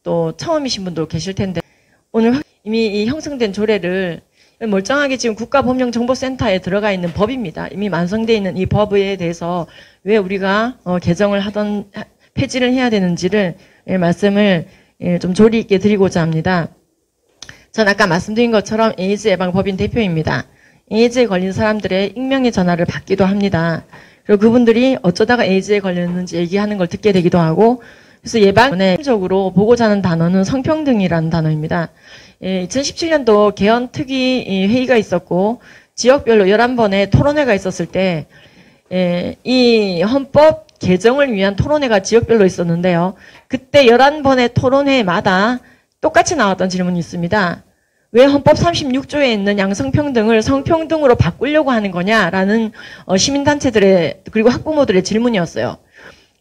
또 처음이신 분도 계실 텐데 오늘 이미 이 형성된 조례를 멀쩡하게 지금 국가법령정보센터에 들어가 있는 법입니다. 이미 완성되어 있는 이 법에 대해서 왜 우리가 개정을 하던 폐지를 해야 되는지를 말씀을 좀 조리 있게 드리고자 합니다. 전 아까 말씀드린 것처럼 에이즈 예방법인 대표입니다. 에이즈에 걸린 사람들의 익명의 전화를 받기도 합니다. 그리고 그분들이 어쩌다가 에이즈에 걸렸는지 얘기하는 걸 듣게 되기도 하고 그래서 예방에 적으로 보고자 하는 단어는 성평등이라는 단어입니다. 2017년도 개헌특위 회의가 있었고 지역별로 11번의 토론회가 있었을 때 이 헌법 개정을 위한 토론회가 지역별로 있었는데요. 그때 11번의 토론회마다 똑같이 나왔던 질문이 있습니다. 왜 헌법 36조에 있는 양성평등을 성평등으로 바꾸려고 하는 거냐라는 시민단체들의 그리고 학부모들의 질문이었어요.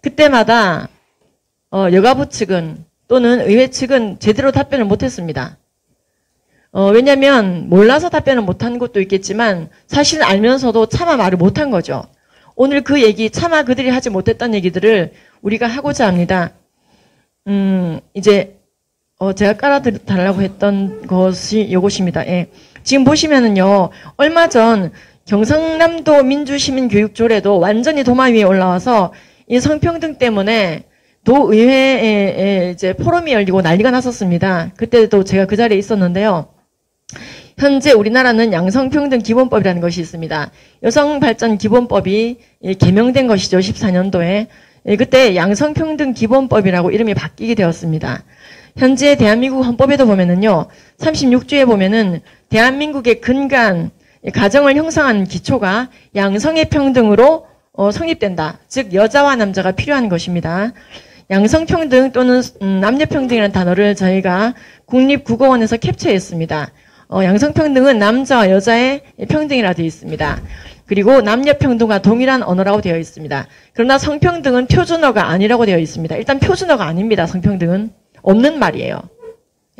그때마다 여가부 측은 또는 의회 측은 제대로 답변을 못했습니다. 왜냐하면 몰라서 답변을 못한 것도 있겠지만 사실 알면서도 차마 말을 못한 거죠. 오늘 그 얘기 차마 그들이 하지 못했던 얘기들을 우리가 하고자 합니다. 이제 제가 깔아달라고 했던 것이 이것입니다. 예. 지금 보시면은요, 얼마 전 경상남도 민주시민교육조례도 완전히 도마 위에 올라와서 이 성평등 때문에 도의회에 이제 포럼이 열리고 난리가 났었습니다. 그때도 제가 그 자리에 있었는데요. 현재 우리나라는 양성평등 기본법이라는 것이 있습니다. 여성발전기본법이 개명된 것이죠. 14년도에. 그때 양성평등 기본법이라고 이름이 바뀌게 되었습니다. 현재 대한민국 헌법에도 보면은요, 36조에 보면은 대한민국의 근간 가정을 형성하는 기초가 양성의 평등으로 성립된다. 즉 여자와 남자가 필요한 것입니다. 양성평등 또는 남녀평등이라는 단어를 저희가 국립국어원에서 캡처했습니다. 양성평등은 남자와 여자의 평등이라 되어 있습니다. 그리고 남녀평등과 동일한 언어라고 되어 있습니다. 그러나 성평등은 표준어가 아니라고 되어 있습니다. 일단 표준어가 아닙니다. 성평등은. 없는 말이에요.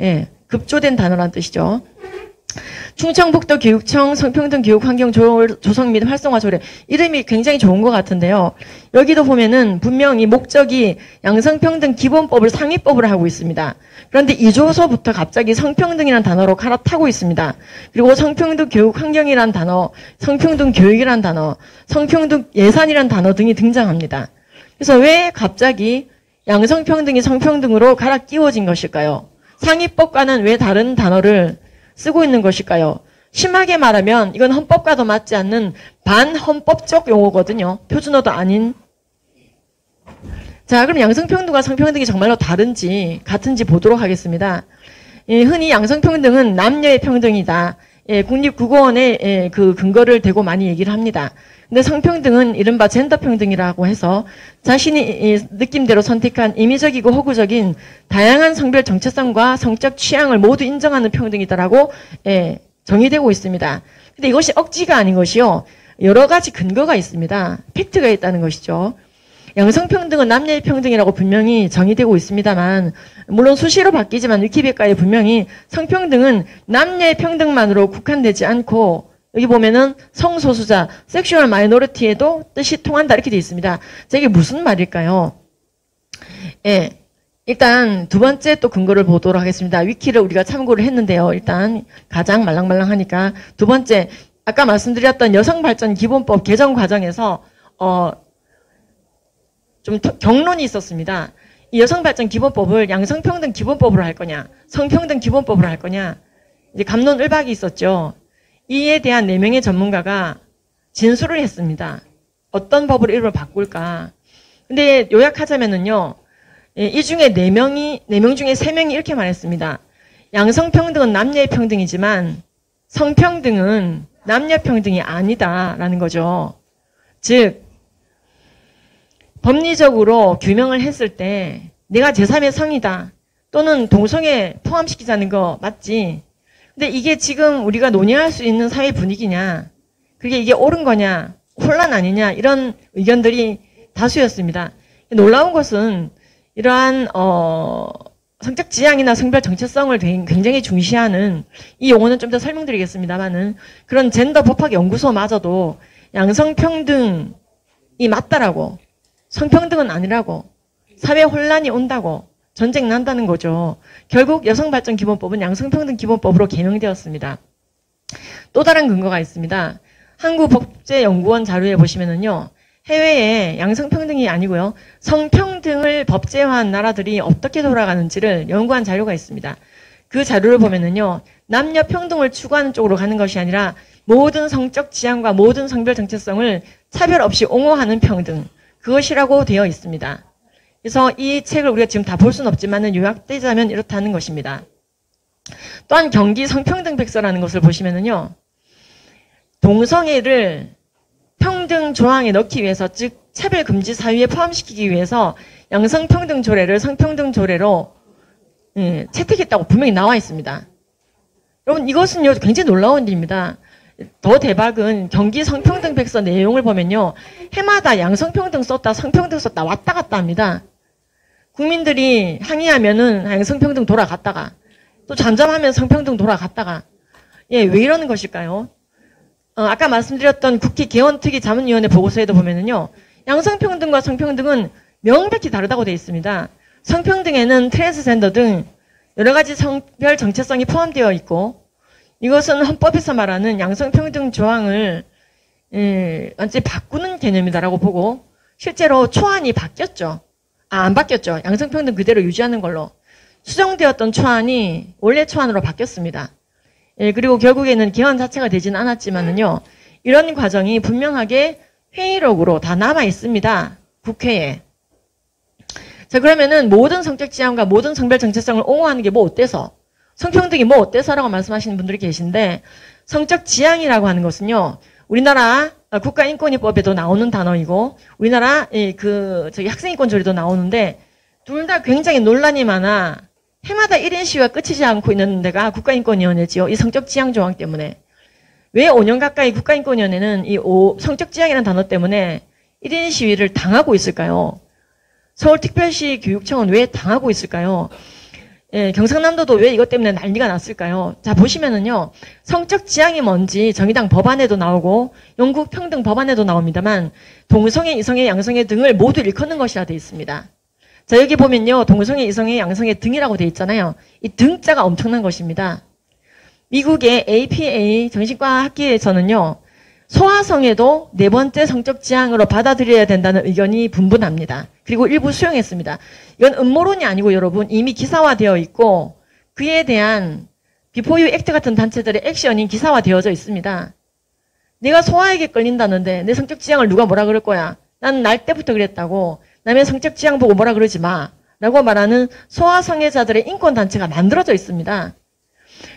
예, 급조된 단어란 뜻이죠. 충청북도 교육청 성평등 교육 환경 조성 및 활성화 조례. 이름이 굉장히 좋은 것 같은데요. 여기도 보면은 분명히 목적이 양성평등 기본법을 상위법으로 하고 있습니다. 그런데 2조서부터 갑자기 성평등이라는 단어로 갈아타고 있습니다. 그리고 성평등 교육 환경이라는 단어, 성평등 교육이라는 단어, 성평등 예산이라는 단어 등이 등장합니다. 그래서 왜 갑자기 양성평등이 성평등으로 갈아 끼워진 것일까요? 상위법과는 왜 다른 단어를 쓰고 있는 것일까요? 심하게 말하면 이건 헌법과도 맞지 않는 반헌법적 용어거든요. 표준어도 아닌. 자, 그럼 양성평등과 성평등이 정말로 다른지 같은지 보도록 하겠습니다. 흔히 양성평등은 남녀의 평등이다. 국립국어원에 그 근거를 대고 많이 얘기를 합니다. 근데 성평등은 이른바 젠더평등이라고 해서 자신이 느낌대로 선택한 임의적이고 허구적인 다양한 성별 정체성과 성적 취향을 모두 인정하는 평등이다라고 정의되고 있습니다. 근데 이것이 억지가 아닌 것이요. 여러 가지 근거가 있습니다. 팩트가 있다는 것이죠. 양성평등은 남녀의 평등이라고 분명히 정의되고 있습니다만 물론 수시로 바뀌지만 위키백과에 분명히 성평등은 남녀의 평등만으로 국한되지 않고 여기 보면은 성소수자, 섹슈얼 마이너리티에도 뜻이 통한다 이렇게 되어 있습니다. 자, 이게 무슨 말일까요? 예, 일단 두 번째 또 근거를 보도록 하겠습니다. 위키를 우리가 참고를 했는데요. 일단 가장 말랑말랑하니까 두 번째 아까 말씀드렸던 여성발전기본법 개정 과정에서 좀 경론이 있었습니다. 이 여성발전기본법을 양성평등기본법으로 할 거냐, 성평등기본법으로 할 거냐, 이제 갑론을박이 있었죠. 이에 대한 4명의 전문가가 진술을 했습니다. 어떤 법으로 이름을 바꿀까. 근데 요약하자면은요, 이 중에 4명 중에 3명이 이렇게 말했습니다. 양성평등은 남녀의 평등이지만 성평등은 남녀평등이 아니다라는 거죠. 즉, 법리적으로 규명을 했을 때 내가 제3의 성이다 또는 동성애 포함시키자는 거 맞지? 근데 이게 지금 우리가 논의할 수 있는 사회 분위기냐, 그게 이게 옳은 거냐, 혼란 아니냐 이런 의견들이 다수였습니다. 놀라운 것은 이러한 성적 지향이나 성별 정체성을 굉장히 중시하는 이 용어는 좀 더 설명드리겠습니다만은 그런 젠더 법학 연구소마저도 양성평등이 맞다라고, 성평등은 아니라고, 사회 혼란이 온다고, 전쟁 난다는 거죠. 결국 여성발전기본법은 양성평등기본법으로 개명되었습니다. 또 다른 근거가 있습니다. 한국법제연구원 자료에 보시면은요. 해외에 양성평등이 아니고요. 성평등을 법제화한 나라들이 어떻게 돌아가는지를 연구한 자료가 있습니다. 그 자료를 보면은요. 남녀 평등을 추구하는 쪽으로 가는 것이 아니라 모든 성적 지향과 모든 성별 정체성을 차별 없이 옹호하는 평등. 그것이라고 되어 있습니다. 그래서 이 책을 우리가 지금 다 볼 수는 없지만은 요약되자면 이렇다는 것입니다. 또한 경기 성평등백서라는 것을 보시면은요. 동성애를 평등 조항에 넣기 위해서, 즉 차별금지 사유에 포함시키기 위해서 양성평등조례를 성평등조례로 채택했다고 분명히 나와 있습니다. 여러분 이것은요 굉장히 놀라운 일입니다. 더 대박은 경기 성평등백서 내용을 보면요. 해마다 양성평등 썼다 성평등 썼다 왔다 갔다 합니다. 국민들이 항의하면은 양성평등 돌아갔다가 또 잠잠하면 성평등 돌아갔다가 왜 이러는 것일까요? 아까 말씀드렸던 국회 개헌특위 자문위원회 보고서에도 보면은요. 양성평등과 성평등은 명백히 다르다고 되어 있습니다. 성평등에는 트랜스젠더 등 여러 가지 성별 정체성이 포함되어 있고 이것은 헌법에서 말하는 양성평등 조항을 완전히 바꾸는 개념이다라고 보고 실제로 초안이 바뀌었죠. 안 바뀌었죠. 양성평등 그대로 유지하는 걸로. 수정되었던 초안이 원래 초안으로 바뀌었습니다. 그리고 결국에는 개헌 자체가 되지는 않았지만은요. 이런 과정이 분명하게 회의록으로 다 남아 있습니다. 국회에. 자, 그러면은 모든 성적 지향과 모든 성별 정체성을 옹호하는 게 뭐 어때서? 성평등이 뭐 어때서라고 말씀하시는 분들이 계신데 성적 지향이라고 하는 것은요. 우리나라 국가인권위법에도 나오는 단어이고 우리나라 학생인권조례도 나오는데 둘 다 굉장히 논란이 많아 해마다 1인 시위가 끝이지 않고 있는 데가 국가인권위원회지요. 이 성적 지향 조항 때문에. 왜 5년 가까이 국가인권위원회는 이 성적 지향이라는 단어 때문에 1인 시위를 당하고 있을까요? 서울특별시 교육청은 왜 당하고 있을까요? 경상남도도 왜 이것 때문에 난리가 났을까요? 자, 보시면은요, 성적 지향이 뭔지 정의당 법안에도 나오고, 영국 평등 법안에도 나옵니다만, 동성애, 이성애, 양성애 등을 모두 일컫는 것이라 되어 있습니다. 자, 여기 보면요, 동성애, 이성애, 양성애 등이라고 되어 있잖아요. 이 등자가 엄청난 것입니다. 미국의 APA 정신과 학회에서는요, 소아성애도 네 번째 성적 지향으로 받아들여야 된다는 의견이 분분합니다. 그리고 일부 수용했습니다. 이건 음모론이 아니고 여러분 이미 기사화되어 있고 그에 대한 비포 유 액트 같은 단체들의 액션이 기사화되어져 있습니다. 내가 소아에게 끌린다는데 내 성적 지향을 누가 뭐라 그럴 거야. 나는 날 때부터 그랬다고. 남의 성적 지향 보고 뭐라 그러지 마. 라고 말하는 소아성애자들의 인권단체가 만들어져 있습니다.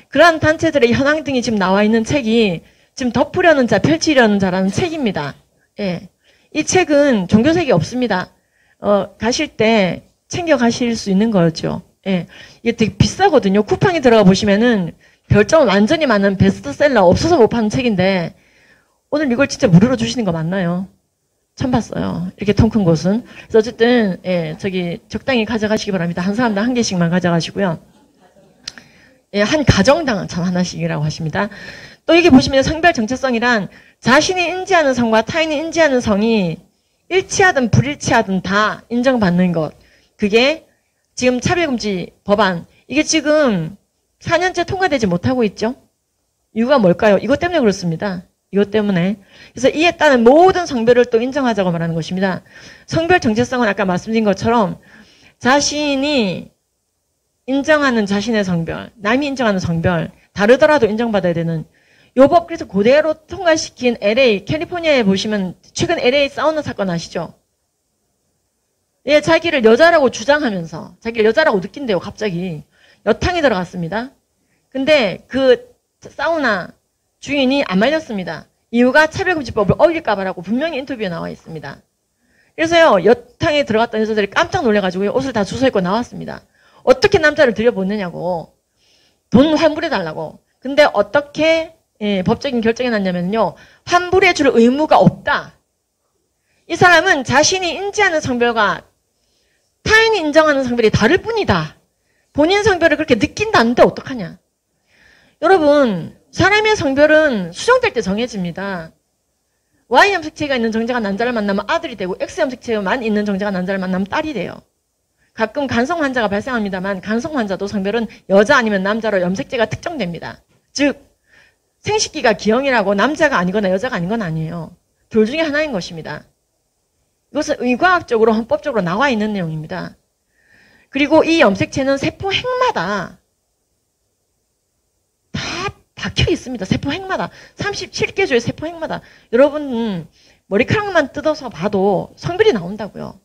그러한 단체들의 현황 등이 지금 나와 있는 책이 지금 덮으려는 자, 펼치려는 자라는 책입니다. 예. 이 책은 종교색이 없습니다. 가실 때 챙겨 가실 수 있는 거였죠. 예. 이게 되게 비싸거든요. 쿠팡에 들어가 보시면은 별점 완전히 많은 베스트셀러 없어서 못 파는 책인데 오늘 이걸 진짜 무료로 주시는 거 맞나요? 처음 봤어요. 이렇게 통 큰 곳은. 그래서 어쨌든 적당히 가져가시기 바랍니다. 한 사람당 한 개씩만 가져가시고요. 예, 한 가정당 참 하나씩이라고 하십니다. 또 이게 보시면 성별 정체성이란 자신이 인지하는 성과 타인이 인지하는 성이 일치하든 불일치하든 다 인정받는 것. 그게 지금 차별금지 법안. 이게 지금 4년째 통과되지 못하고 있죠. 이유가 뭘까요? 이것 때문에 그렇습니다. 이것 때문에. 그래서 이에 따른 모든 성별을 또 인정하자고 말하는 것입니다. 성별 정체성은 아까 말씀드린 것처럼 자신이 인정하는 자신의 성별, 남이 인정하는 성별, 다르더라도 인정받아야 되는 요 법 그래서 그대로 통과시킨 LA, 캘리포니아에 보시면 최근 LA 사우나 사건 아시죠? 예, 자기를 여자라고 주장하면서 자기를 여자라고 느낀대요. 갑자기 여탕이 들어갔습니다. 근데 그 사우나 주인이 안 말렸습니다. 이유가 차별금지법을 어길까봐라고 분명히 인터뷰에 나와 있습니다. 그래서요 여탕에 들어갔던 여자들이 깜짝 놀래가지고 옷을 다 주워 입고 나왔습니다. 어떻게 남자를 들여보느냐고 돈 환불해달라고. 근데 어떻게 법적인 결정이 났냐면요. 환불해줄 의무가 없다. 이 사람은 자신이 인지하는 성별과 타인이 인정하는 성별이 다를 뿐이다. 본인 성별을 그렇게 느낀다는데 어떡하냐. 여러분 사람의 성별은 수정될 때 정해집니다. Y염색체가 있는 정자가 남자를 만나면 아들이 되고 X염색체만 있는 정자가 남자를 만나면 딸이 돼요. 가끔 간성 환자가 발생합니다만 간성 환자도 성별은 여자 아니면 남자로 염색체가 특정됩니다. 즉 생식기가 기형이라고 남자가 아니거나 여자가 아닌 건 아니에요. 둘 중에 하나인 것입니다. 이것은 의과학적으로 헌법적으로 나와 있는 내용입니다. 그리고 이 염색체는 세포 핵마다 다 박혀 있습니다. 세포 핵마다. 37개조의 세포 핵마다. 여러분 머리카락만 뜯어서 봐도 성별이 나온다고요.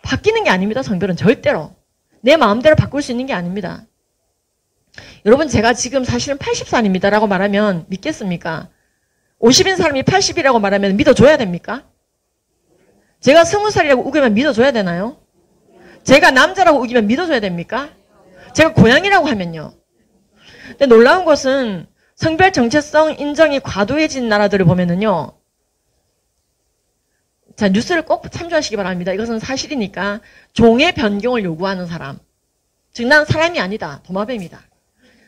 바뀌는 게 아닙니다. 성별은 절대로. 내 마음대로 바꿀 수 있는 게 아닙니다. 여러분 제가 지금 사실은 80살입니다 라고 말하면 믿겠습니까? 50인 사람이 80이라고 말하면 믿어줘야 됩니까? 제가 20살이라고 우기면 믿어줘야 되나요? 제가 남자라고 우기면 믿어줘야 됩니까? 제가 고양이라고 하면요. 근데 놀라운 것은 성별 정체성 인정이 과도해진 나라들을 보면은요. 자, 뉴스를 꼭 참조하시기 바랍니다. 이것은 사실이니까 종의 변경을 요구하는 사람. 즉, 난 사람이 아니다. 도마뱀이다.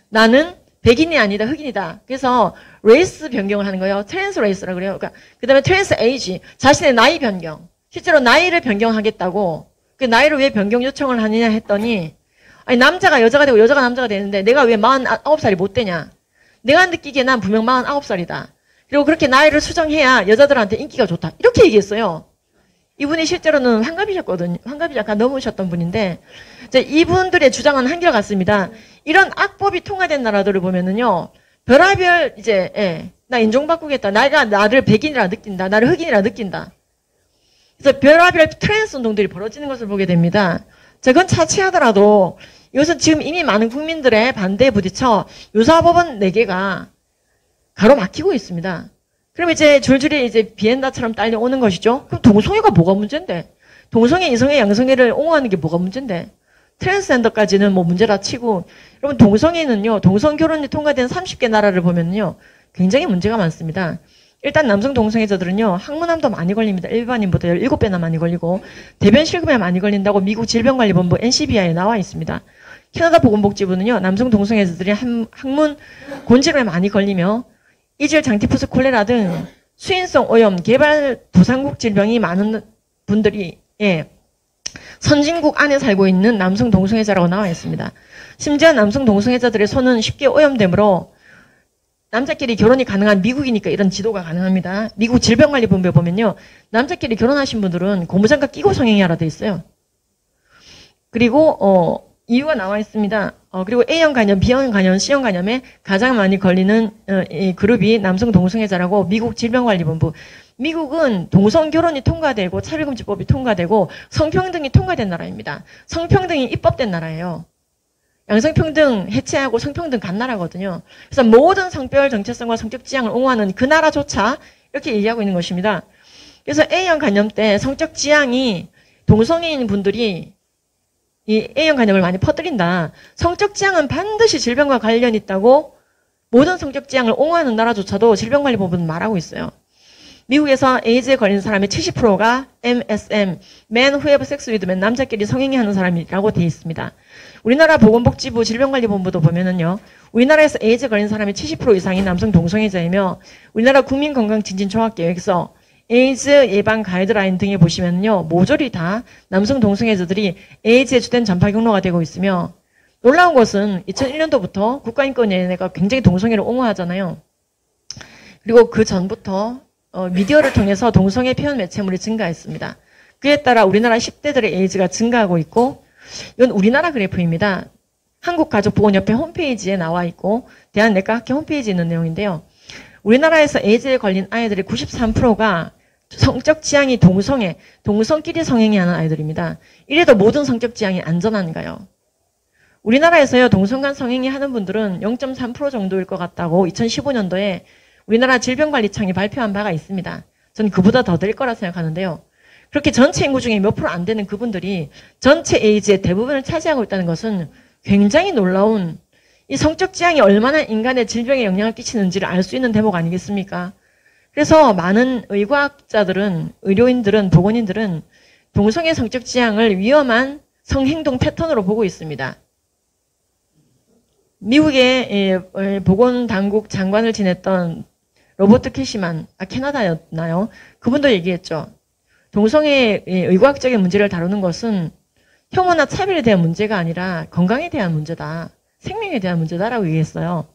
나는 백인이 아니다. 흑인이다. 그래서 레이스 변경을 하는 거예요. 트랜스 레이스라고 그래요. 그러니까 그다음에 트랜스 에이지. 자신의 나이 변경. 실제로 나이를 변경하겠다고. 그 나이를 왜 변경 요청을 하느냐 했더니 아니 남자가 여자가 되고 여자가 남자가 되는데 내가 왜 49살이 못 되냐. 내가 느끼기에 난 분명 49살이다. 그리고 그렇게 나이를 수정해야 여자들한테 인기가 좋다. 이렇게 얘기했어요. 이분이 실제로는 환갑이셨거든요. 환갑이 약간 넘으셨던 분인데 이분들의 주장은 한결같습니다. 이런 악법이 통과된 나라들을 보면은요. 별하별 나 인종 바꾸겠다. 내가 나를 백인이라 느낀다. 나를 흑인이라 느낀다. 그래서 별하별 트랜스 운동들이 벌어지는 것을 보게 됩니다. 그건 차치하더라도 이것은 지금 이미 많은 국민들의 반대에 부딪혀 유사법원 4개가 가로막히고 있습니다. 그럼 줄줄이 비엔나처럼 딸려오는 것이죠. 그럼 동성애가 뭐가 문제인데? 동성애, 이성애, 양성애를 옹호하는 게 뭐가 문제인데? 트랜스젠더까지는 뭐 문제라 치고, 여러분 동성애는요, 동성결혼이 통과된 30개 나라를 보면요, 굉장히 문제가 많습니다. 일단 남성 동성애자들은요, 항문암도 많이 걸립니다. 일반인보다 17배나 많이 걸리고, 대변 실금에 많이 걸린다고 미국 질병관리본부 NCBI에 나와 있습니다. 캐나다 보건복지부는요, 남성 동성애자들이 항문 곤질염에 많이 걸리며, 이질 장티푸스 콜레라 등 수인성 오염, 개발 도상국 질병이 많은 분들이 선진국 안에 살고 있는 남성 동성애자라고 나와 있습니다. 심지어 남성 동성애자들의 손은 쉽게 오염되므로 남자끼리 결혼이 가능한 미국이니까 이런 지도가 가능합니다. 미국 질병관리본부에 보면요. 남자끼리 결혼하신 분들은 고무장갑 끼고 성행위하라 돼 있어요. 그리고 이유가 나와 있습니다. 그리고 A형 간염, B형 간염, C형 간염에 가장 많이 걸리는 이 그룹이 남성 동성애자라고 미국 질병관리본부. 미국은 동성결혼이 통과되고 차별금지법이 통과되고 성평등이 통과된 나라입니다. 성평등이 입법된 나라예요. 양성평등 해체하고 성평등 간 나라거든요. 그래서 모든 성별 정체성과 성적 지향을 옹호하는 그 나라조차 이렇게 얘기하고 있는 것입니다. 그래서 A형 간염 때 성적 지향이 동성애인 분들이 이 A형 간염을 많이 퍼뜨린다. 성적 지향은 반드시 질병과 관련이 있다고 모든 성적 지향을 옹호하는 나라조차도 질병관리본부는 말하고 있어요. 미국에서 에이즈에 걸린 사람의 70%가 MSM, Man Who Have Sex with Men, 남자끼리 성행위하는 사람이라고 되어 있습니다. 우리나라 보건복지부 질병관리본부도 보면은요, 우리나라에서 에이즈에 걸린 사람의 70% 이상이 남성 동성애자이며, 우리나라 국민건강진진종합계획서 에이즈 예방 가이드라인 등에 보시면요, 모조리 다 남성 동성애자들이 에이즈에 주된 전파 경로가 되고 있으며, 놀라운 것은 2001년도부터 국가인권위원회가 굉장히 동성애를 옹호하잖아요. 그리고 그 전부터 미디어를 통해서 동성애 표현 매체물이 증가했습니다. 그에 따라 우리나라 10대들의 에이즈가 증가하고 있고, 이건 우리나라 그래프입니다. 한국가족보건협회 홈페이지에 나와 있고 대한내과학회 홈페이지에 있는 내용인데요. 우리나라에서 에이즈에 걸린 아이들의 93%가 성적 지향이 동성끼리 성행위하는 아이들입니다. 이래도 모든 성적 지향이 안전한가요? 우리나라에서요, 동성 간 성행위 하는 분들은 0.3% 정도일 것 같다고 2015년도에 우리나라 질병관리청이 발표한 바가 있습니다. 전 그보다 더 될 거라 생각하는데요. 그렇게 전체 인구 중에 몇 프로 안 되는 그분들이 전체 에이즈의 대부분을 차지하고 있다는 것은 굉장히 놀라운, 이 성적 지향이 얼마나 인간의 질병에 영향을 끼치는지를 알 수 있는 대목 아니겠습니까? 그래서 많은 의과학자들은, 의료인들은, 보건인들은 동성애 성적 지향을 위험한 성행동 패턴으로 보고 있습니다. 미국의 보건당국 장관을 지냈던 로버트 캐시만, 캐나다였나요? 그분도 얘기했죠. 동성애 의과학적인 문제를 다루는 것은 혐오나 차별에 대한 문제가 아니라 건강에 대한 문제다. 생명에 대한 문제다라고 얘기했어요.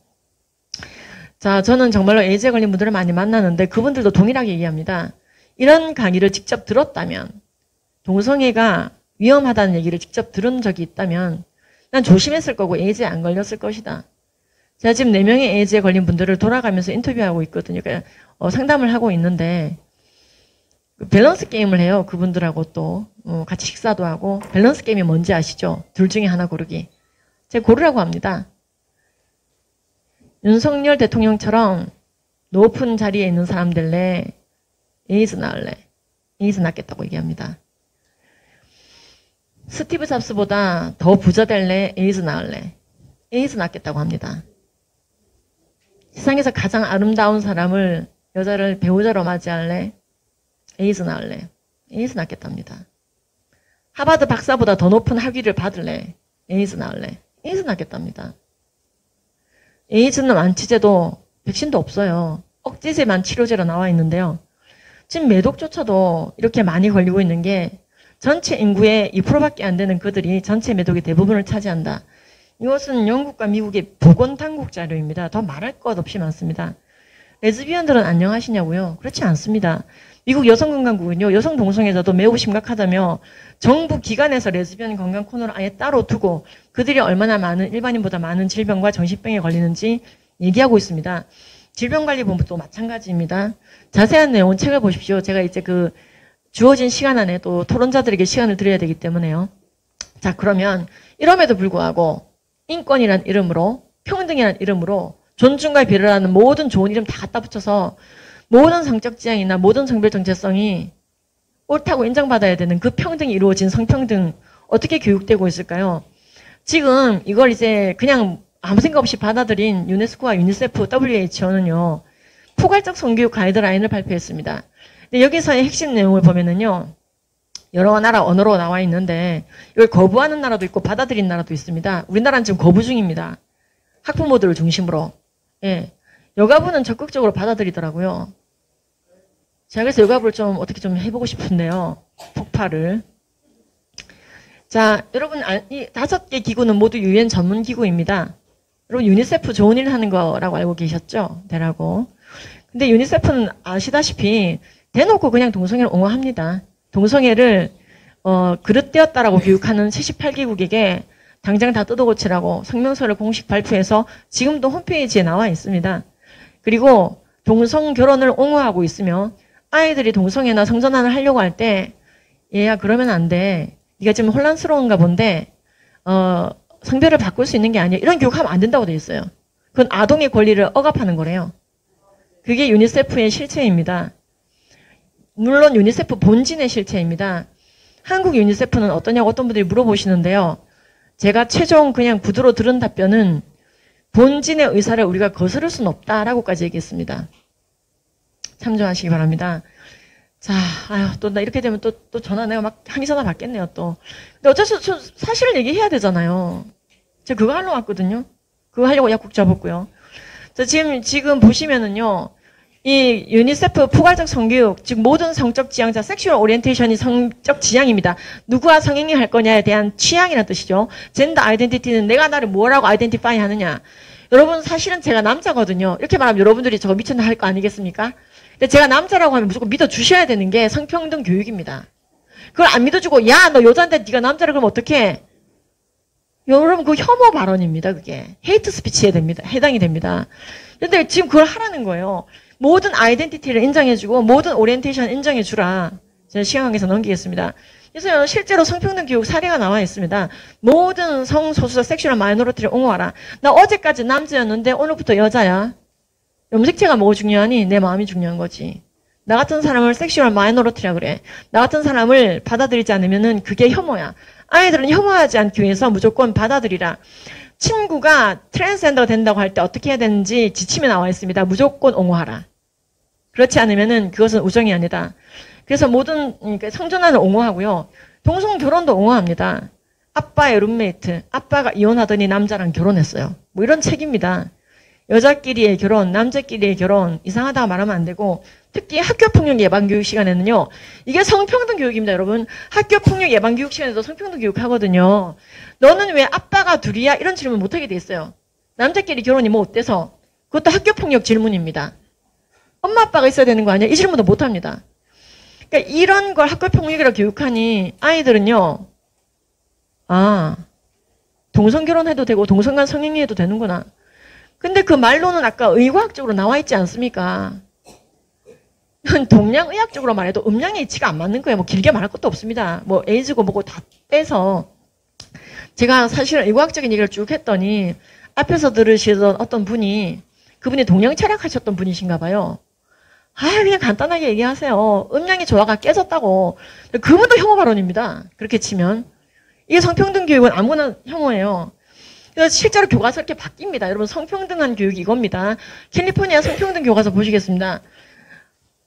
자, 저는 정말로 에이즈에 걸린 분들을 많이 만나는데 그분들도 동일하게 얘기합니다. 이런 강의를 직접 들었다면, 동성애가 위험하다는 얘기를 직접 들은 적이 있다면 난 조심했을 거고 에이즈에 안 걸렸을 것이다. 제가 지금 4명의 에이즈에 걸린 분들을 돌아가면서 인터뷰하고 있거든요. 그러니까 상담을 하고 있는데 밸런스 게임을 해요. 그분들하고 또 같이 식사도 하고. 밸런스 게임이 뭔지 아시죠? 둘 중에 하나 고르기. 제가 고르라고 합니다. 윤석열 대통령처럼 높은 자리에 있는 사람들래 에이즈 나을래? 에이즈 낫겠다고 얘기합니다. 스티브 잡스보다 더 부자 될래? 에이즈 나을래? 에이즈 낫겠다고 합니다. 세상에서 가장 아름다운 사람을, 여자를 배우자로 맞이할래? 에이즈 나을래? 에이즈 낫겠답니다. 하버드 박사보다 더 높은 학위를 받을래? 에이즈 나을래? 에이즈 낫겠답니다. 에이즈는 완치제도, 백신도 없어요. 억제제만 치료제로 나와 있는데요. 지금 매독조차도 이렇게 많이 걸리고 있는 게 전체 인구의 2%밖에 안 되는 그들이 전체 매독의 대부분을 차지한다. 이것은 영국과 미국의 보건당국 자료입니다. 더 말할 것 없이 많습니다. 레즈비언들은 안녕하시냐고요? 그렇지 않습니다. 미국 여성건강국은요, 여성 동성애자도 매우 심각하다며 정부 기관에서 레즈비언 건강 코너를 아예 따로 두고 그들이 얼마나 많은, 일반인보다 많은 질병과 정신병에 걸리는지 얘기하고 있습니다. 질병관리본부도 마찬가지입니다. 자세한 내용은 책을 보십시오. 제가 이제 주어진 시간 안에 또 토론자들에게 시간을 드려야 되기 때문에요. 자, 그러면 이럼에도 불구하고 인권이란 이름으로, 평등이란 이름으로 존중과 배려라는 모든 좋은 이름 다 갖다 붙여서 모든 성적 지향이나 모든 성별 정체성이 옳다고 인정받아야 되는 그 평등이 이루어진 성평등 어떻게 교육되고 있을까요? 지금 이걸 이제 그냥 아무 생각 없이 받아들인 유네스코와 유니세프, WHO는요, 포괄적 성교육 가이드라인을 발표했습니다. 근데 여기서의 핵심 내용을 보면은요, 여러 나라 언어로 나와 있는데 이걸 거부하는 나라도 있고 받아들인 나라도 있습니다. 우리나라는 지금 거부 중입니다. 학부모들을 중심으로. 예. 여가부는 적극적으로 받아들이더라고요. 제가 그래서 여가부를 좀 어떻게 좀 해보고 싶은데요. 폭발을. 자, 여러분, 이 5개 기구는 모두 유엔 전문 기구입니다. 여러분, 유니세프 좋은 일 하는 거라고 알고 계셨죠? 대라고. 근데 유니세프는 아시다시피 대놓고 그냥 동성애를 옹호합니다. 동성애를 그릇되었다라고 교육하는 78개국에게 당장 다 뜯어고치라고 성명서를 공식 발표해서 지금도 홈페이지에 나와 있습니다. 그리고 동성 결혼을 옹호하고 있으며 아이들이 동성애나 성전환을 하려고 할 때 얘야 그러면 안 돼. 네가 지금 혼란스러운가 본데 성별을 바꿀 수 있는 게 아니야. 이런 교육하면 안 된다고 돼 있어요. 그건 아동의 권리를 억압하는 거래요. 그게 유니세프의 실체입니다. 물론 유니세프 본진의 실체입니다. 한국 유니세프는 어떠냐고 어떤 분들이 물어보시는데요. 제가 최종 그냥 구두로 들은 답변은 본진의 의사를 우리가 거스를 수는 없다라고까지 얘기했습니다. 참조하시기 바랍니다. 자, 아유, 또 나 이렇게 되면 또 전화 내가 막 항의 전화 받겠네요, 또. 근데 어쩔 수 없이 사실을 얘기해야 되잖아요. 제가 그거 하려고 왔거든요. 그거 하려고 약국 잡았고요. 자, 지금 보시면은요. 이 유니세프 포괄적 성교육, 즉 모든 성적 지향자, 섹슈얼 오리엔테이션이 성적 지향입니다. 누구와 성행위 할 거냐에 대한 취향이라는 뜻이죠. 젠더 아이덴티티는 내가 나를 뭐라고 아이덴티파이 하느냐. 여러분 사실은 제가 남자거든요. 이렇게 말하면 여러분들이 저거 미쳤나 할 거 아니겠습니까? 근데 제가 남자라고 하면 무조건 믿어주셔야 되는 게 성평등 교육입니다. 그걸 안 믿어주고 야 너 여자인데 네가 남자라 그러면 어떡해? 여러분 그 혐오 발언입니다. 그게 헤이트 스피치에 해당이 됩니다. 근데 지금 그걸 하라는 거예요. 모든 아이덴티티를 인정해주고 모든 오리엔테이션 인정해주라. 제가 시간 관계에서 넘기겠습니다. 그래서 실제로 성평등 교육 사례가 나와 있습니다. 모든 성소수자 섹슈얼 마이너리티를 옹호하라. 나 어제까지 남자였는데 오늘부터 여자야. 염색체가 뭐가 중요하니? 내 마음이 중요한 거지. 나 같은 사람을 섹슈얼 마이너리티라 그래. 나 같은 사람을 받아들이지 않으면은 그게 혐오야. 아이들은 혐오하지 않기 위해서 무조건 받아들이라. 친구가 트랜스젠더가 된다고 할 때 어떻게 해야 되는지 지침에 나와 있습니다. 무조건 옹호하라. 그렇지 않으면은 그것은 우정이 아니다. 그래서 모든 성전환을 옹호하고요. 동성 결혼도 옹호합니다. 아빠의 룸메이트, 아빠가 이혼하더니 남자랑 결혼했어요. 뭐 이런 책입니다. 여자끼리의 결혼, 남자끼리의 결혼, 이상하다고 말하면 안 되고, 특히 학교폭력 예방교육 시간에는요, 이게 성평등 교육입니다, 여러분. 학교폭력 예방교육 시간에도 성평등 교육 하거든요. 너는 왜 아빠가 둘이야? 이런 질문 못하게 돼 있어요. 남자끼리 결혼이 뭐 어때서? 그것도 학교폭력 질문입니다. 엄마 아빠가 있어야 되는 거 아니야? 이 질문도 못합니다. 그러니까 이런 걸 학교폭력이라고 교육하니 아이들은요, 아, 동성결혼해도 되고 동성간 성행위해도 되는구나. 근데 그 말로는 아까 의과학적으로 나와 있지 않습니까? 동양의학적으로 말해도 음양의 이치가 안 맞는 거예요. 뭐 길게 말할 것도 없습니다. 뭐 에이즈고 뭐고 다 빼서. 제가 사실은 의과학적인 얘기를 쭉 했더니 앞에서 들으시던 어떤 분이 그분이 동양 철학하셨던 분이신가 봐요. 아, 그냥 간단하게 얘기하세요. 음양의 조화가 깨졌다고. 그분도 혐오 발언입니다. 그렇게 치면. 이게 성평등 교육은 아무나 혐오예요. 그래서 실제로 교과서 이렇게 바뀝니다. 여러분 성평등한 교육이 이겁니다. 캘리포니아 성평등 교과서 보시겠습니다.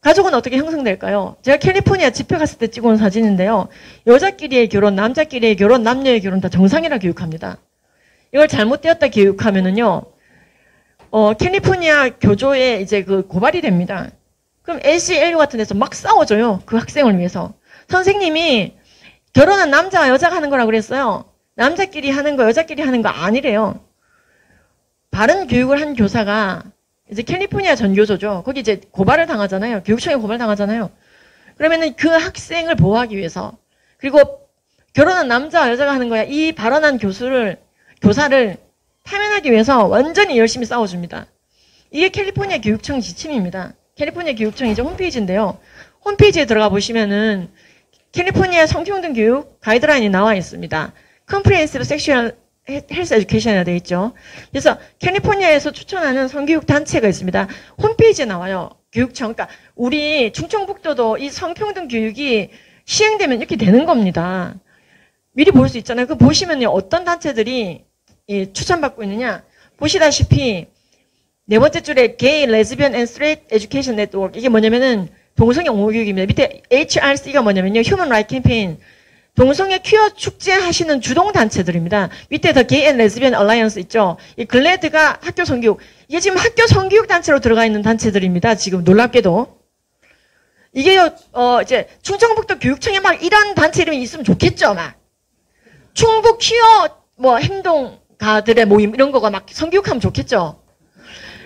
가족은 어떻게 형성될까요? 제가 캘리포니아 집회 갔을 때 찍어온 사진인데요. 여자끼리의 결혼, 남자끼리의 결혼, 남녀의 결혼 다 정상이라 교육합니다. 이걸 잘못되었다 교육하면은요, 캘리포니아 교조에 이제 그 고발이 됩니다. 그럼 ACLU 같은 데서 막 싸워줘요. 그 학생을 위해서. 선생님이 결혼은 남자와 여자가 하는 거라고 그랬어요. 남자끼리 하는 거, 여자끼리 하는 거 아니래요. 바른 교육을 한 교사가 이제 캘리포니아 전교조죠. 거기 이제 고발을 당하잖아요. 교육청에 고발 당하잖아요. 그러면은 그 학생을 보호하기 위해서, 그리고 결혼은 남자와 여자가 하는 거야. 이 발언한 교사를 파면하기 위해서 완전히 열심히 싸워줍니다. 이게 캘리포니아 교육청 지침입니다. 캘리포니아 교육청 이제 홈페이지인데요. 홈페이지에 들어가 보시면은 캘리포니아 성평등 교육 가이드라인이 나와 있습니다. Comprehensive Sexual Health Education이라 되어 있죠. 그래서 캘리포니아에서 추천하는 성교육 단체가 있습니다. 홈페이지에 나와요. 교육청. 그러니까 우리 충청북도도 이 성평등 교육이 시행되면 이렇게 되는 겁니다. 미리 볼 수 있잖아요. 그 보시면요, 어떤 단체들이 추천받고 있느냐. 보시다시피 네 번째 줄에 Gay, Lesbian and Straight Education Network. 이게 뭐냐면은 동성애 옹호 교육입니다. 밑에 HRC가 뭐냐면요, Human Rights Campaign. 동성애 퀴어 축제 하시는 주동 단체들입니다. 밑에 더 Gay and Lesbian Alliance 있죠. 이 글래드가 학교 성교육. 이게 지금 학교 성교육 단체로 들어가 있는 단체들입니다. 지금 놀랍게도. 이게요, 이제 충청북도 교육청에 막 이런 단체 이름이 있으면 좋겠죠, 막. 충북 퀴어 뭐 행동가들의 모임 이런 거가 막 성교육하면 좋겠죠.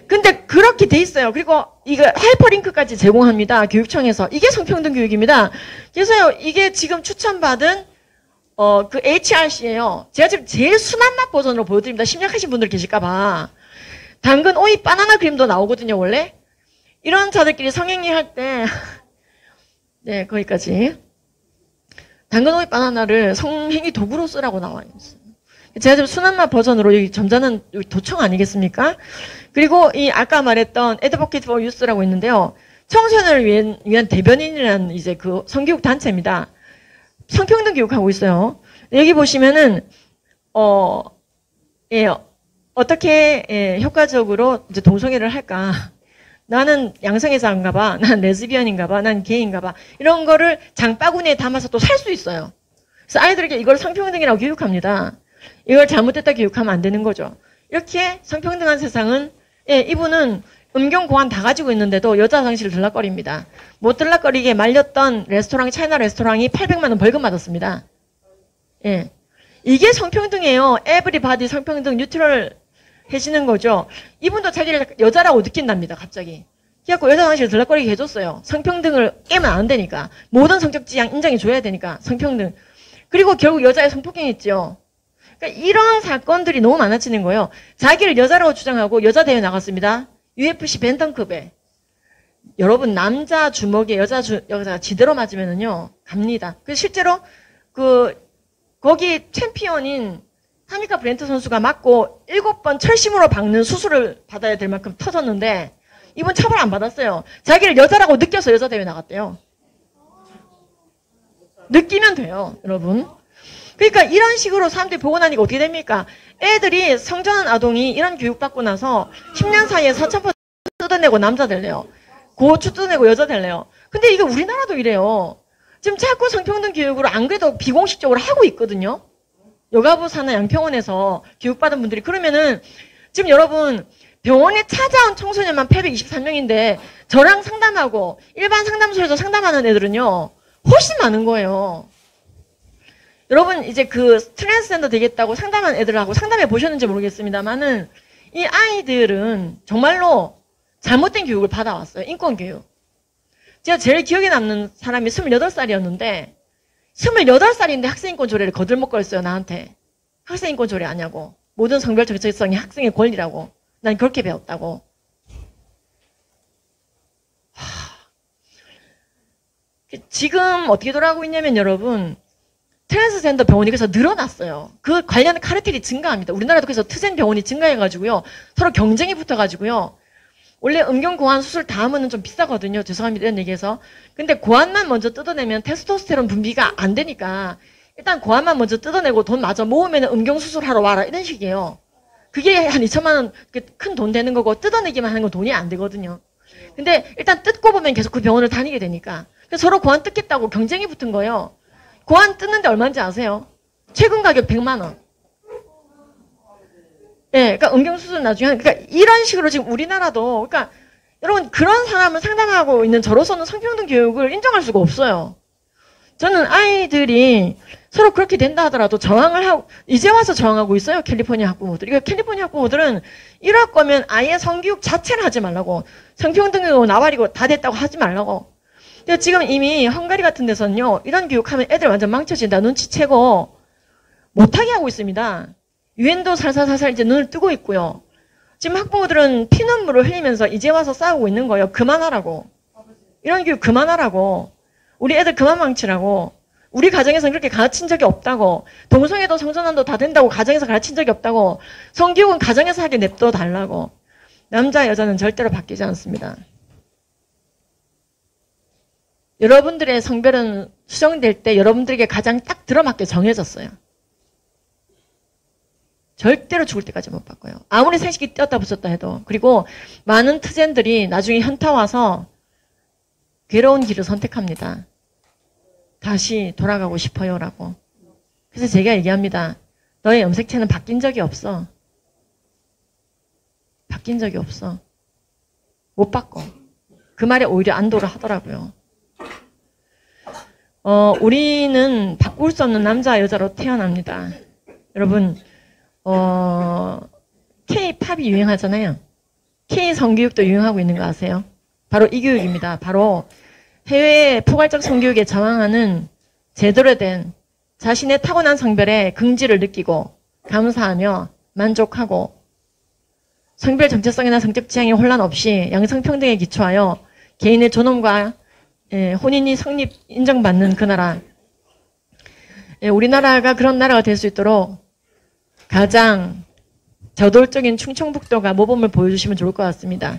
근데 그렇게 돼 있어요. 그리고 이거 하이퍼링크까지 제공합니다. 교육청에서. 이게 성평등 교육입니다. 그래서요, 이게 지금 추천받은 그 HRC예요. 제가 지금 제일 순한 맛 버전으로 보여드립니다. 심약하신 분들 계실까봐. 당근, 오이, 바나나 그림도 나오거든요, 원래. 이런 자들끼리 성행위 할 때, 네, 거기까지. 당근, 오이, 바나나를 성행위 도구로 쓰라고 나와 있어요. 제가 지금 순한 맛 버전으로 여기 점자는 도청 아니겠습니까? 그리고 이 아까 말했던 Advocate for Youth라고 있는데요. 청소년을 위한 대변인이라는 이제 그 성교육 단체입니다. 성평등 교육하고 있어요. 여기 보시면은 어떻게 효과적으로 이제 동성애를 할까? 나는 양성애자인가 봐. 난 레즈비언인가 봐. 난 게이인가 봐. 이런 거를 장바구니에 담아서 또 살 수 있어요. 그래서 아이들에게 이걸 성평등이라고 교육합니다. 이걸 잘못됐다 교육하면 안 되는 거죠. 이렇게 성평등한 세상은, 예, 이분은 음경 고안 다 가지고 있는데도 여자 화장실을 들락거립니다. 못 들락거리게 말렸던 레스토랑, 차이나 레스토랑이 800만 원 벌금 받았습니다. 예. 이게 성평등이에요. 에브리바디 성평등 뉴트럴 해지는 거죠. 이분도 자기를 여자라고 느낀답니다, 갑자기. 그래갖고 여자 화장실 들락거리게 해줬어요. 성평등을 깨면 안 되니까. 모든 성적 지향 인정해줘야 되니까, 성평등. 그리고 결국 여자의 성폭행했죠. 그러니까 이런 사건들이 너무 많아지는 거예요. 자기를 여자라고 주장하고 여자 대회 나갔습니다. UFC 벤턴급에. 여러분, 남자 주먹에 여자가 지대로 맞으면은요, 갑니다. 그래서 실제로 거기 챔피언인 타미카 브렌트 선수가 맞고 7번 철심으로 박는 수술을 받아야 될 만큼 터졌는데, 이분 처벌 안 받았어요. 자기를 여자라고 느껴서 여자 대회 나갔대요. 느끼면 돼요, 여러분. 그러니까 이런 식으로 사람들이 보고 나니까 어떻게 됩니까? 애들이 성전환 아동이 이런 교육받고 나서 10년 사이에 4,000% 뜯어내고 남자 될래요. 고추 뜯어내고 여자 될래요. 근데 이게 우리나라도 이래요. 지금 자꾸 성평등 교육으로 안 그래도 비공식적으로 하고 있거든요. 여가부 산하 양평원에서 교육받은 분들이. 그러면은 지금 여러분 병원에 찾아온 청소년만 823명인데 저랑 상담하고 일반 상담소에서 상담하는 애들은요. 훨씬 많은 거예요. 여러분 이제 그 트랜스젠더 되겠다고 상담한 애들하고 상담해 보셨는지 모르겠습니다만은 이 아이들은 정말로 잘못된 교육을 받아왔어요. 인권교육. 제가 제일 기억에 남는 사람이 28살이었는데 28살인데 학생인권 조례를 거들먹거렸어요. 나한테. 학생인권 조례 아냐고. 모든 성별 정체성이 학생의 권리라고. 난 그렇게 배웠다고. 지금 어떻게 돌아가고 있냐면 여러분 트랜스젠더 병원이 그래서 늘어났어요. 그 관련 카르텔이 증가합니다. 우리나라도 그래서 트젠 병원이 증가해가지고요. 서로 경쟁이 붙어가지고요. 원래 음경고환 수술 다 하면은 좀 비싸거든요. 죄송합니다. 이런 얘기해서. 근데 고환만 먼저 뜯어내면 테스토스테론 분비가 안 되니까 일단 고환만 먼저 뜯어내고 돈 마저 모으면 음경수술하러 와라. 이런 식이에요. 그게 한 2천만 원 큰 돈 되는 거고 뜯어내기만 하는 건 돈이 안 되거든요. 근데 일단 뜯고 보면 계속 그 병원을 다니게 되니까. 그래서 서로 고환 뜯겠다고 경쟁이 붙은 거예요. 고환 뜯는데 얼마인지 아세요? 최근 가격 100만 원. 예, 그러니까 음경수술 나중에 그러니까 이런 식으로 지금 우리나라도 그러니까 여러분 그런 사람을 상담하고 있는 저로서는 성평등 교육을 인정할 수가 없어요. 저는 아이들이 서로 그렇게 된다 하더라도 저항을 하고 이제 와서 저항하고 있어요. 캘리포니아 학부모들. 그러니까 캘리포니아 학부모들은 이럴 거면 아예 성교육 자체를 하지 말라고. 성평등이고 나발이고 다 됐다고 하지 말라고. 근데 지금 이미 헝가리 같은 데서는요. 이런 교육하면 애들 완전 망쳐진다. 눈치채고 못하게 하고 있습니다. 유엔도 살살살살 이제 눈을 뜨고 있고요. 지금 학부모들은 피눈물을 흘리면서 이제 와서 싸우고 있는 거예요. 그만하라고. 이런 교육 그만하라고. 우리 애들 그만 망치라고. 우리 가정에서는 그렇게 가르친 적이 없다고. 동성애도 성전환도 다 된다고 가정에서 가르친 적이 없다고. 성교육은 가정에서 하게 냅둬 달라고. 남자 여자는 절대로 바뀌지 않습니다. 여러분들의 성별은 수정될 때 여러분들에게 가장 딱 들어맞게 정해졌어요. 절대로 죽을 때까지 못 바꿔요. 아무리 생식기 떼었다 붙였다 해도. 그리고 많은 트젠들이 나중에 현타 와서 괴로운 길을 선택합니다. 다시 돌아가고 싶어요라고. 그래서 제가 얘기합니다. 너의 염색체는 바뀐 적이 없어. 바뀐 적이 없어. 못 바꿔. 그 말에 오히려 안도를 하더라고요. 우리는 바꿀 수 없는 남자 여자로 태어납니다. 여러분 K-팝이 유행하잖아요. K-성교육도 유행하고 있는 거 아세요? 바로 이 교육입니다. 바로 해외 포괄적 성교육에 저항하는 제대로 된 자신의 타고난 성별에 긍지를 느끼고 감사하며 만족하고 성별 정체성이나 성적 지향에 혼란 없이 양성평등에 기초하여 개인의 존엄과 혼인이 성립 인정받는 그 나라. 우리나라가 그런 나라가 될 수 있도록 가장 저돌적인 충청북도가 모범을 보여주시면 좋을 것 같습니다.